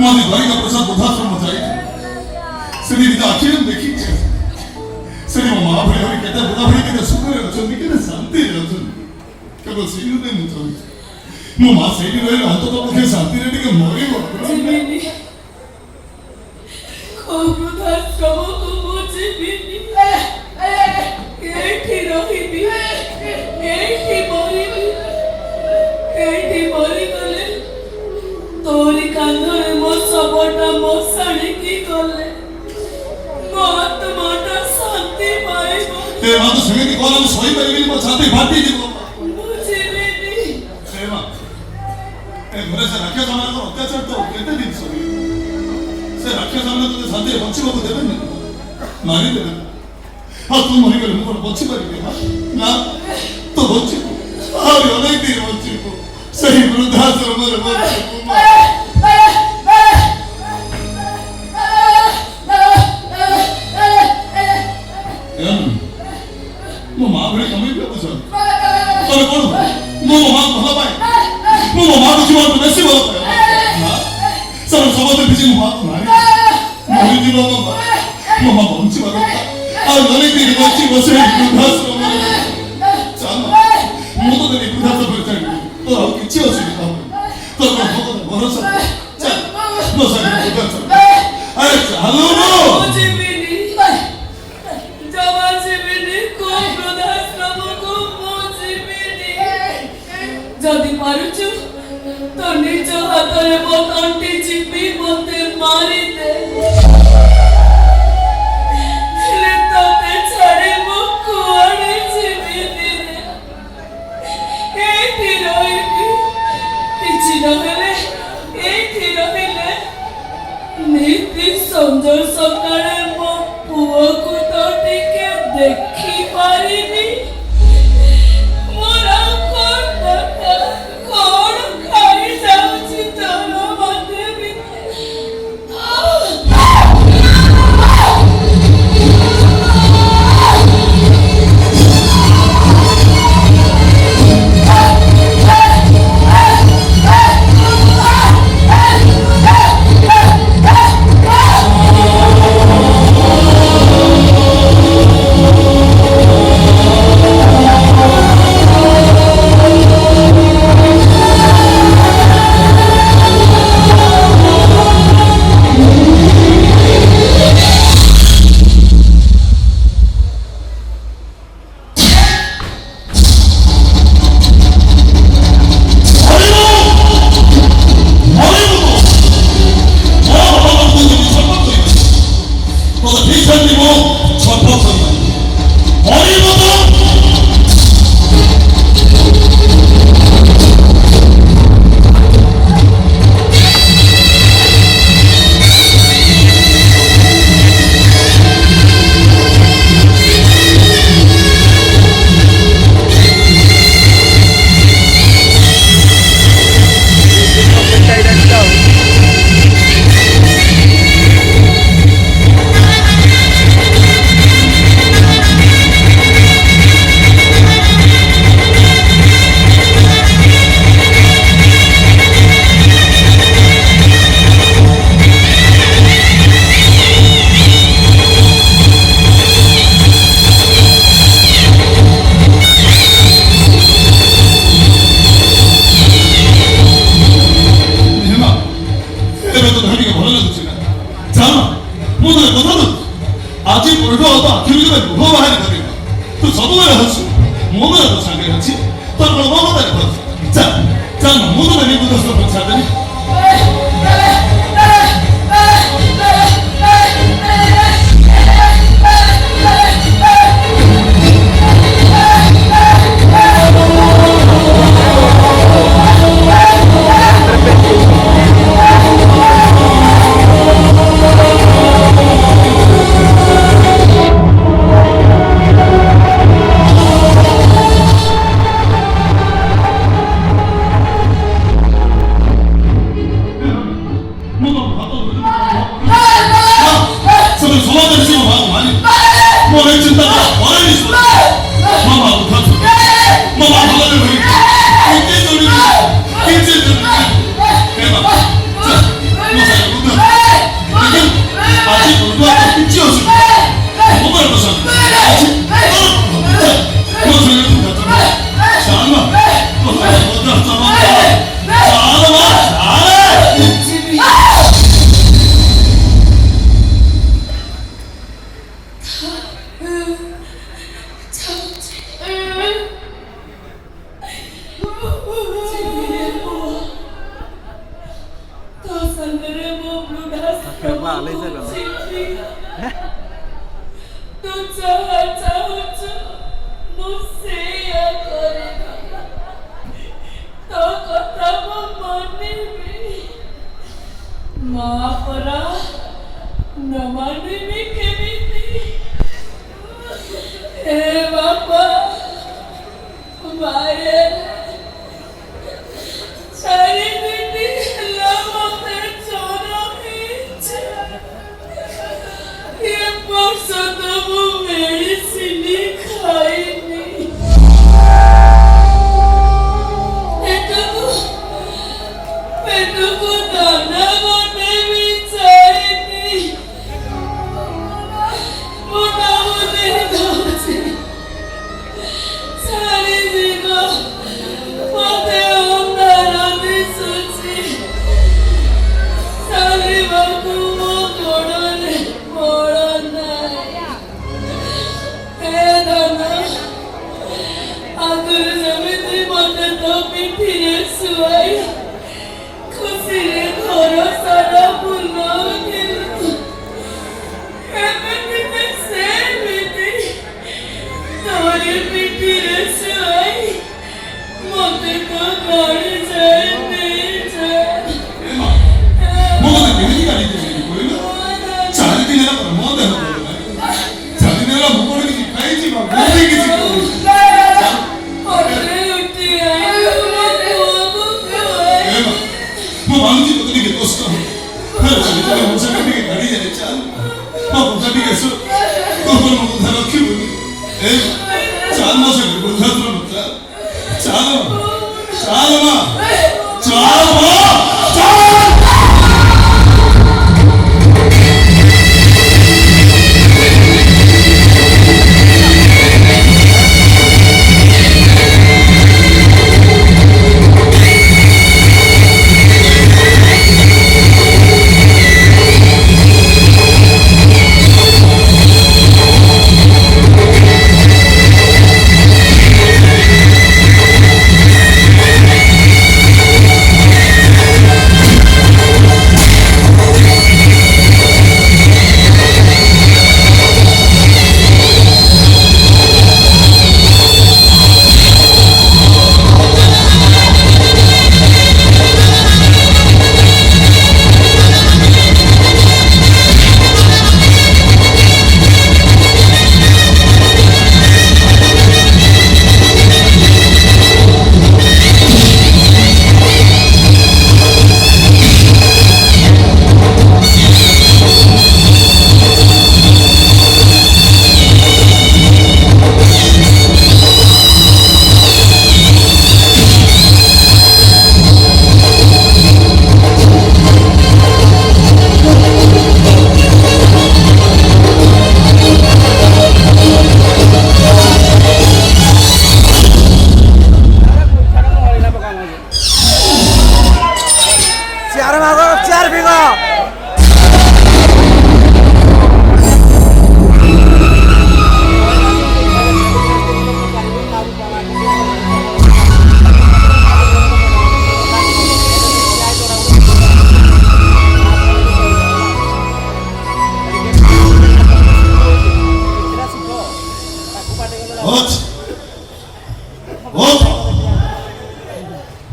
माझी द्वारिका प्रसाद बुधाश्रम जाए सनी रिता आखिरन देखी छे सनी महाभरी हरि कहते बुधाभरी कहते सुख रे रचन कहते शांति रे रचन केवल सेयु ने मुचो मो मा सेयु रे अंत तो के शांति रे के मोरी हो जीविनी को बुधाश्रम को मो जीविनी एठी रहिबी एठी मरी गले तोरी कांधरे मो सबटा मसाणी की गले मो आत्माटा शांति पाइबो ते मा तो संगीत कोलम सोई परिबी मो छाती फाटी जीवो बुझिबिनी ए मा ए घरे से राख्या जमाना को अत्याचार तो केते दिन सोई से राख्या जमाना तो शांति बच्ची को देबे नहीं मारी देबे हां तू मरी गले मो बच्ची परिबी ना तो बच्ची और अनेक दिन बच्ची को सही वृद्धाश्रम रे बच्ची को मो मां बड़े कमी पे पूछो तोरे कोन मो मां भला पाए मो मां को जीवन में बेसी भला पाए हां सब समझ बिजी मो मां मारी मोरी जीवन में मो मां बंची वाला आ नले की बच्ची बसे वृद्धाश्रम चल मो तो तेरी वृद्धाश्रम पर चल तो अब किछि असुविधा तो को भरोसा चल नो सके वृद्धाश्रम अरे चलो नो जीविनी जवा जीविनी को वृद्धाश्रम को मो जीविनी जदि पारुछु तो निज हाथरे मो तंटी चिपी मते मारी दे हेले तते छाड़ी मो कुआड़ी जीविनी रे एठी रहिबी किछि नहेले एठी रहिले नीति संजय सकाळे मो पुओ को तो टिके देखि पारिनी मोरा कोन खाई जाउछि तोरो मते भी 집이 Maafra, namani mi kemiti. Hey Bapa, Baye, Chari biti lama te chora hinche. Ye parsa tabu medicine khai ni. Petu ko dana gote bichai ni. Mona mone doche. Chari digo, mate ondara disuchi. Chari baku mo kodone morana. Hey dana, agur jamiti mate to pitire suai. खुशी घोरो सारा भूलो गिलो एमती में से मिटी तोरी पिटी रसोई मोते को घर जाए नहीं जाए 뭐가 되는 게 아닌데 보이나? 자기 내가 뭐 되는 거야? 자기 내가 못 보는 게 가야지 막 모든 게 지금 어제 우티 아유 뭐 많은 집 어떻게 떴어? 자기 못 살게 가리지 않았잖아. 못 살게서 그걸 먹고 다가 키우니. 짠 맛을 못 사들어 먹자. 짠.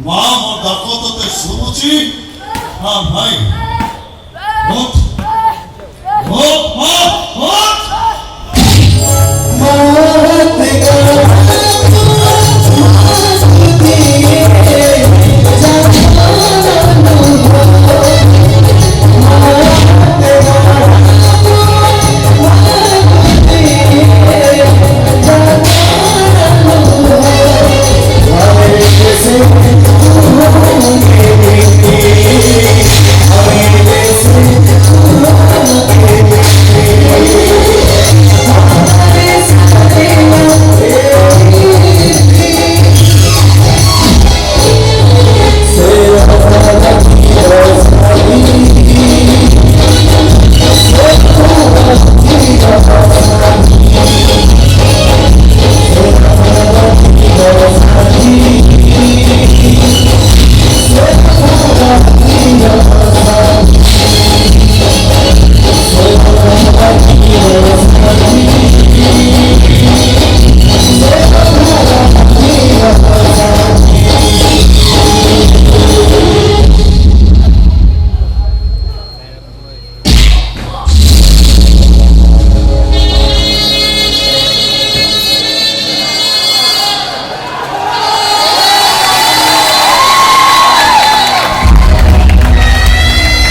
마음을 닦았을 때 수지 하나이 엇